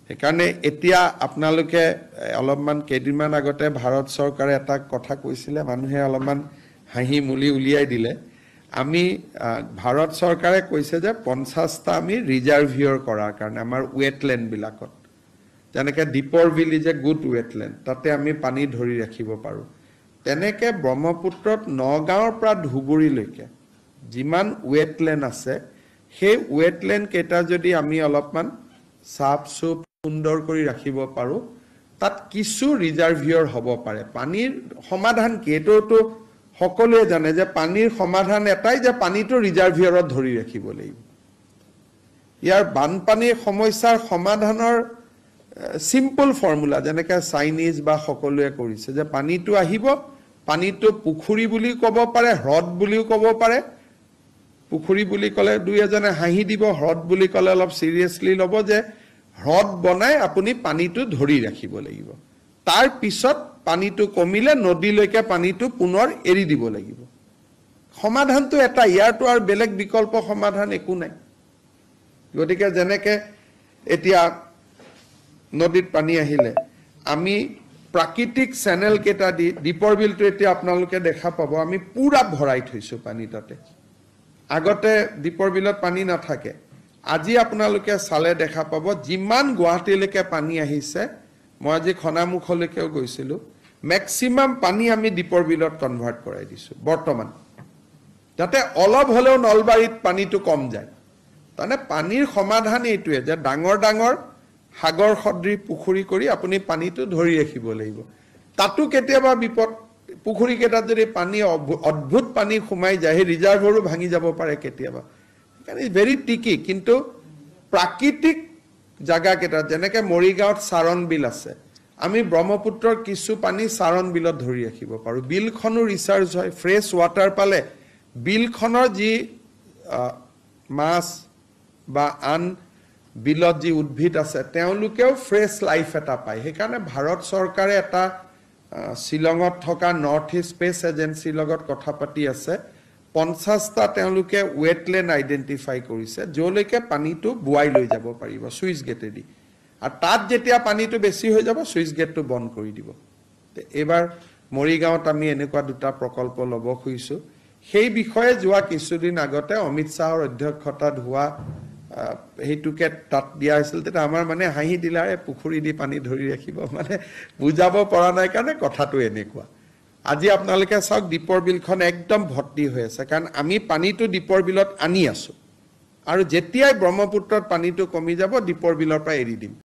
সেইকাৰণে এতিয়া আপোনালোকে অলপমান কেইদিনমান আগতে ভাৰত চৰকাৰে এটা কথা কৈছিলে, মানুহে অলপমান হাঁহি মুলি উলিয়াই দিলে। আমি ভাৰত চৰকাৰে কৈছে যে 50টা আমি ৰিজাৰ্ভিয়ৰ কৰাৰ কাৰণে আমাৰ ৱেটলেণ্ডবিলাকত, যেনেকৈ দীপৰ bill is a good wetland, তাতে আমি পানী ধৰি ৰাখিব পাৰোঁ। তেনেকৈ ব্ৰহ্মপুত্ৰত নগাঁৱৰ পৰা ধুবুৰীলৈকে যিমান ৱেটলেণ্ড আছে, সেই ৱেটলেণ্ড কেইটা যদি আমি অলপমান চাফ চুফ সুন্দৰ কৰি ৰাখিব পাৰোঁ, তাত কিছু ৰিজাৰ্ভিয়ৰ হ'ব পাৰে। পানীৰ সমাধান কি, এইটোতো সকলোৱে জানে যে পানীৰ সমাধান এটাই যে পানীটো ৰিজাৰ্ভিয়ৰত ধৰি ৰাখিব লাগিব। ইয়াৰ বানপানীৰ সমস্যাৰ সমাধানৰ চিম্পল ফৰ্মুলা, যেনেকৈ চাইনিজ বা সকলোৱে কৰিছে, যে পানীটো আহিব, পানীটো পুখুৰী বুলিও ক'ব পাৰে, হ্ৰদ বুলিও ক'ব পাৰে। পুখুৰী বুলি ক'লে দুই এজনে হাঁহি দিব, হ্ৰদ বুলি ক'লে অলপ চিৰিয়াছলি ল'ব, যে হ্ৰদ বনাই আপুনি পানীটো ধৰি ৰাখিব লাগিব। তাৰ পিছত পানীটো কমিলে নদীলৈকে পানীটো পুনৰ এৰি দিব লাগিব। সমাধানটো এটা, ইয়াৰটো আৰু বেলেগ বিকল্প সমাধান একো নাই। গতিকে যেনেকৈ এতিয়া নদীত পানী আহিলে আমি প্ৰাকৃতিক চেনেল কেইটা দি, দীপৰ বিলটো এতিয়া আপোনালোকে দেখা পাব আমি পুৰা ভৰাই থৈছোঁ পানী তাতে। আগতে দীপৰ বিলত পানী নাথাকে, আজি আপোনালোকে চালে দেখা পাব যিমান গুৱাহাটীলৈকে পানী আহিছে, মই আজি খনামুখলৈকেও গৈছিলোঁ, মেক্সিমাম পানী আমি দীপৰ বিলত কনভাৰ্ট কৰাই দিছোঁ বৰ্তমান, যাতে অলপ হ'লেও নলবাৰীত পানীটো কম যায়। তাৰমানে পানীৰ সমাধান এইটোৱে যে ডাঙৰ ডাঙৰ সাগৰ সদৃশ পুখুৰী কৰি আপুনি পানীটো ধৰি ৰাখিব লাগিব। তাতো কেতিয়াবা বিপদ, পুখুৰীকেইটাত যদি পানী অদ্ভুত পানী সোমাই যায়, সেই ৰিজাৰ্ভৰো ভাঙি যাব পাৰে কেতিয়াবা। সেইকাৰণে ভেৰি টিকি, কিন্তু প্ৰাকৃতিক জাগাকেইটাত যেনেকৈ মৰিগাঁৱত চাৰণ বিল আছে, আমি ব্ৰহ্মপুত্ৰৰ কিছু পানী চাৰণ বিলত ধৰি ৰাখিব পাৰোঁ। বিলখনো ৰিচাৰ্জ হয়, ফ্ৰেছ ৱাটাৰ পালে বিলখনৰ যি মাছ বা আন বিলত যি উদ্ভিদ আছে তেওঁলোকেও ফ্ৰেছ লাইফ এটা পায়। সেইকাৰণে ভাৰত চৰকাৰে এটা শ্বিলঙত থকা নৰ্থ ইষ্ট স্পেচ এজেঞ্চিৰ লগত কথা পাতি আছে, 50টা তেওঁলোকে ৱেটলেণ্ড আইডেণ্টিফাই কৰিছে, য'লৈকে পানীটো বোৱাই লৈ যাব পাৰিব ছুইচ গেটেদি। আৰু তাত যেতিয়া পানীটো বেছি হৈ যাব, ছুইচ গেটটো বন্ধ কৰি দিব। এইবাৰ মৰিগাঁৱত আমি এনেকুৱা 2টা প্ৰকল্প ল'ব খুজিছোঁ। সেই বিষয়ে যোৱা কিছুদিন আগতে অমিত শ্বাহৰ অধ্যক্ষতাত হোৱা সেইটোকে তাত দিয়া হৈছিল। তেতিয়া আমাৰ মানে হাঁহি দিলাৰে পুখুৰী দি পানী ধৰি ৰাখিব, মানে বুজাব পৰা নাই কাৰণে কথাটো এনেকুৱা। আজি আপোনালোকে চাওক দীপৰ বিলখন একদম ভৰ্তি হৈ আছে, কাৰণ আমি পানীটো দীপৰ বিলত আনি আছোঁ, আৰু যেতিয়াই ব্ৰহ্মপুত্ৰত পানীটো কমি যাব দীপৰ বিলৰ পৰা এৰি দিম।